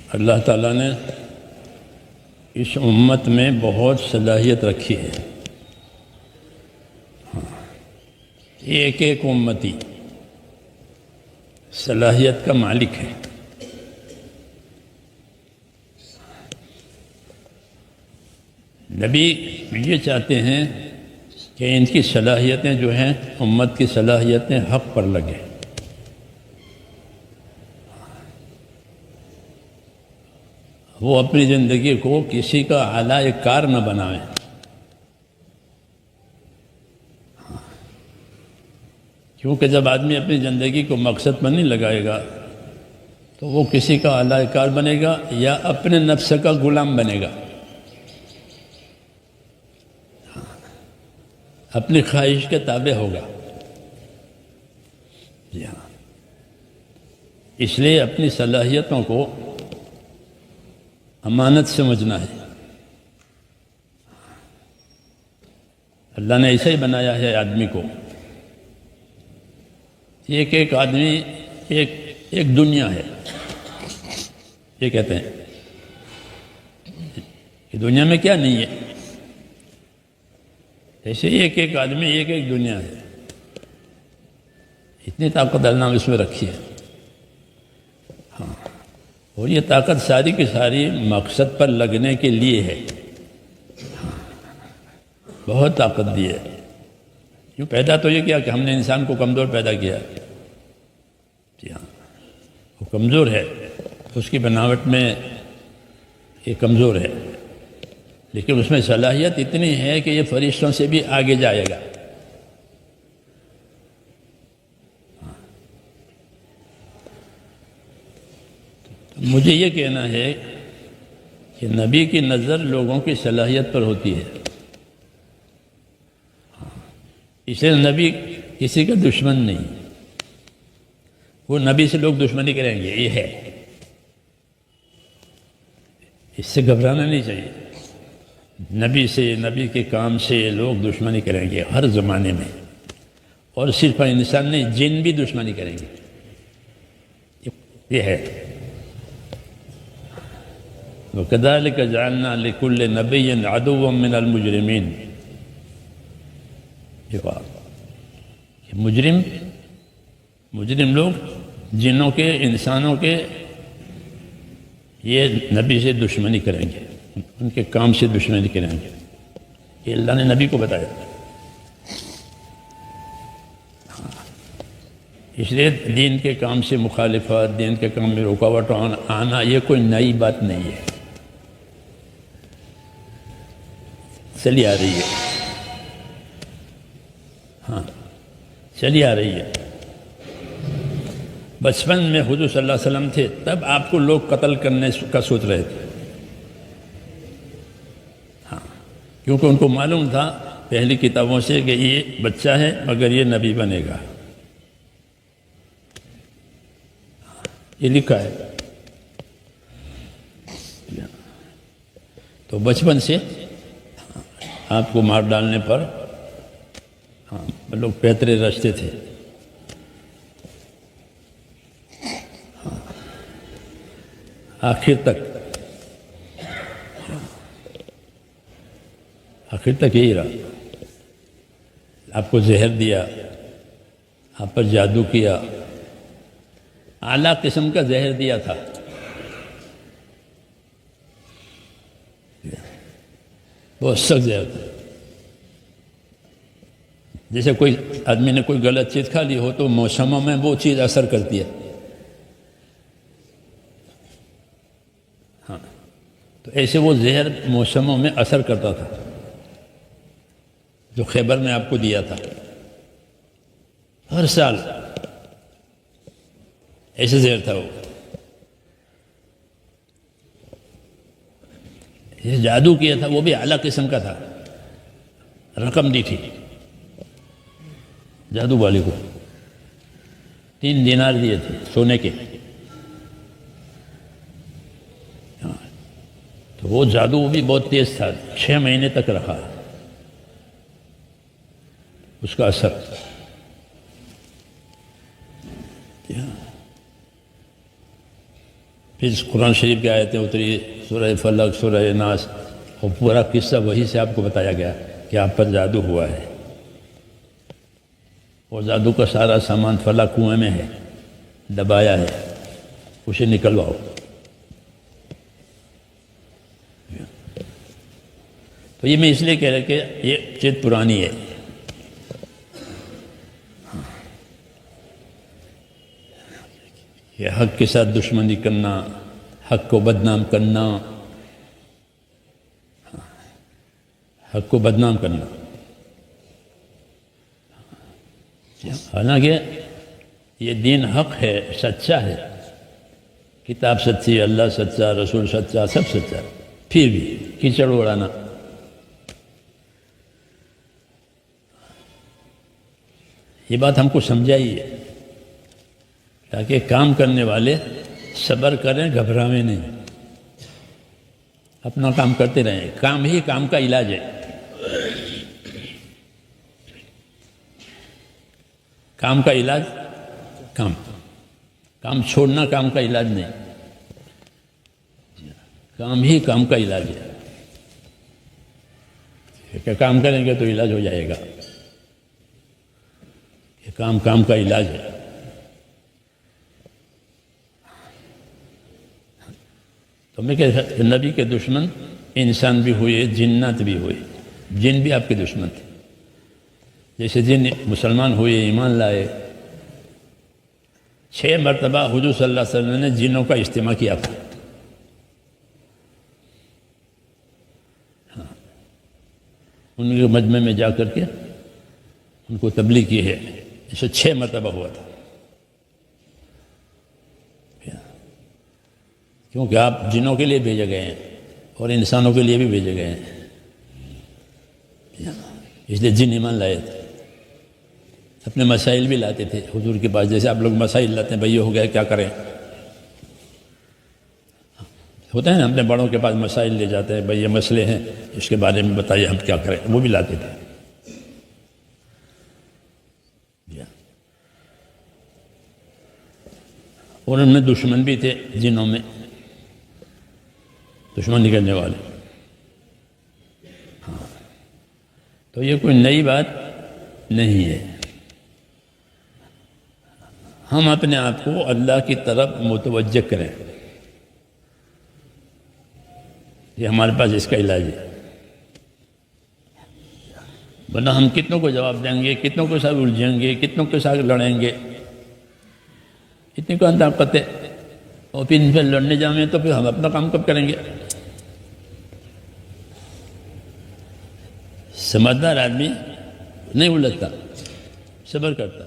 اللہ تعالیٰ نے اس امت میں بہت صلاحیت رکھی ہے. ایک ایک امتی صلاحیت کا مالک ہے. نبی یہ چاہتے ہیں کہ ان کی صلاحیتیں جو ہیں امت کی صلاحیتیں حق پر لگیں. وہ اپنی زندگی کو کسی کا اعلی کار نہ بنائیں. کیونکہ جب آدمی اپنی زندگی کو مقصد پر نہیں لگائے گا تو وہ کسی کا اعلی کار بنے گا یا اپنے نفس کا غلام بنے گا، اپنی خواہش کے تابع ہوگا. جی ہاں، اس لیے اپنی صلاحیتوں کو امانت سمجھنا ہے. اللہ نے ایسا ہی بنایا ہے آدمی کو. ایک ایک آدمی ایک دنیا ہے. یہ کہتے ہیں کہ دنیا میں کیا نہیں ہے، ایسے ایک ایک آدمی ایک ایک دنیا ہے. اتنی طاقت اللہ نے اس میں رکھی ہے. ہاں، اور یہ طاقت ساری کی ساری مقصد پر لگنے کے لیے ہے. بہت طاقت دی ہے. کیوں پیدا تو یہ کیا کہ ہم نے انسان کو کمزور پیدا کیا. جی ہاں، وہ کمزور ہے، اس کی بناوٹ میں یہ کمزور ہے، لیکن اس میں صلاحیت اتنی ہے کہ یہ فرشتوں سے بھی آگے جائے گا. مجھے یہ کہنا ہے کہ نبی کی نظر لوگوں کی صلاحیت پر ہوتی ہے. اس لیے نبی کسی کا دشمن نہیں. وہ نبی سے لوگ دشمنی کریں گے، یہ ہے، اس سے گھبرانا نہیں چاہیے. نبی سے، نبی کے کام سے لوگ دشمنی کریں گے ہر زمانے میں، اور صرف انسان نہیں، جن بھی دشمنی کریں گے. یہ ہے. وَكَذَلِكَ جَعَلْنَا لِكُلِّ نَبِيٍّ عَدُوًّا مِّنَ الْمُجْرِمِينَ. جواب، مجرم لوگ جنوں کے، انسانوں کے، یہ نبی سے دشمنی کریں گے، ان کے کام سے دشمنی کریں گے. یہ اللہ نے نبی کو بتایا. اس لیے دین کے کام سے مخالفت، دین کے کام میں رکاوٹ آنا یہ کوئی نئی بات نہیں ہے، چلی آ رہی ہے. ہاں، چلی آ رہی ہے. بچپن میں حضور صلی اللہ علیہ وسلم تھے تب آپ کو لوگ قتل کرنے کا سوچ رہے تھے. ہاں، کیونکہ ان کو معلوم تھا پہلی کتابوں سے کہ یہ بچہ ہے مگر یہ نبی بنے گا. یہ لکھا ہے. تو بچپن سے آپ کو مار ڈالنے پر لوگ پیترے رچتے تھے. آخر تک یہی رہا. آپ کو زہر دیا، آپ پر جادو کیا، اعلیٰ قسم کا زہر دیا تھا. بہت سخت زہر تھا. جیسے کوئی آدمی نے کوئی غلط چیز کھا لی ہو تو موسموں میں وہ چیز اثر کرتی ہے. ہاں، تو ایسے وہ زہر موسموں میں اثر کرتا تھا جو خیبر نے آپ کو دیا تھا. ہر سال ایسے زہر تھا. وہ یہ جادو کیا تھا، وہ بھی اعلیٰ قسم کا تھا. رقم دی تھی جادو والے کو، 3 دینار دیے تھے سونے کے. تو وہ جادو بھی بہت تیز تھا، 6 مہینے تک رہا اس کا اثر. پھر قرآن شریف کی آیتیں اتری، سورہ فلق، سورہ ناس، اور پورا قصہ وہی سے آپ کو بتایا گیا کہ آپ پر جادو ہوا ہے، اور جادو کا سارا سامان فلاں کنویں میں ہے، دبایا ہے، اسے نکلواؤ۔ تو یہ میں اس لیے کہہ رہا کہ یہ چیز پرانی ہے۔ یہ حق کے ساتھ دشمنی کرنا، حق کو بدنام کرنا، حق کو بدنام کرنا، حالانکہ یہ دین حق ہے، سچا ہے، کتاب سچی، اللہ سچا، رسول سچا، سب سچا، پھر بھی کیچڑ اڑانا۔ یہ بات ہم کو سمجھائیے تاکہ کام کرنے والے صبر کریں، گھبراویں نہیں، اپنا کام کرتے رہیں۔ کام ہی کام کا علاج ہے، کام کا علاج کام چھوڑنا کام کا علاج نہیں، کام ہی کام کا علاج ہے۔ کہ کام کریں گے تو علاج ہو جائے گا، یہ کام کا علاج ہے۔ تو میں کہ نبی کے دشمن انسان بھی ہوئے، جنات بھی ہوئے، جن بھی آپ کے دشمن تھے۔ جیسے جن مسلمان ہوئے، ایمان لائے، 6 مرتبہ حضور صلی اللہ علیہ وسلم نے جنوں کا اجتماع کیا تھا۔ ان کے مجمع میں جا کر کے ان کو تبلیغ کی ہے، اسے 6 مرتبہ ہوا تھا، کیونکہ آپ جنوں کے لیے بھیجے گئے ہیں اور انسانوں کے لیے بھی بھیجے گئے ہیں، اس لیے جن ایمان لائے تھے، اپنے مسائل بھی لاتے تھے حضور کے پاس، جیسے آپ لوگ مسائل لاتے ہیں، بھئی یہ ہو گیا کیا کریں، ہوتا ہے نا، اپنے بڑوں کے پاس مسائل لے جاتے ہیں، بھئی یہ مسئلے ہیں، اس کے بارے میں بتائیے ہم کیا کریں، وہ بھی لاتے تھے۔ اور ان میں دشمن بھی تھے، جنوں میں دشمن نکلنے والے۔ تو یہ کوئی نئی بات نہیں ہے، ہم اپنے آپ کو اللہ کی طرف متوجہ کریں، یہ ہمارے پاس اس کا علاج ہے۔ ورنہ ہم کتنوں کو جواب دیں گے، کتنوں کے ساتھ الجھیں گے، کتنوں کے ساتھ لڑیں گے، اتنی کو طاقت ہے، اور پھر ان پہ لڑنے جائیں تو پھر ہم اپنا کام کب کریں گے؟ سمجھدار آدمی نہیں الجھتا، صبر کرتا۔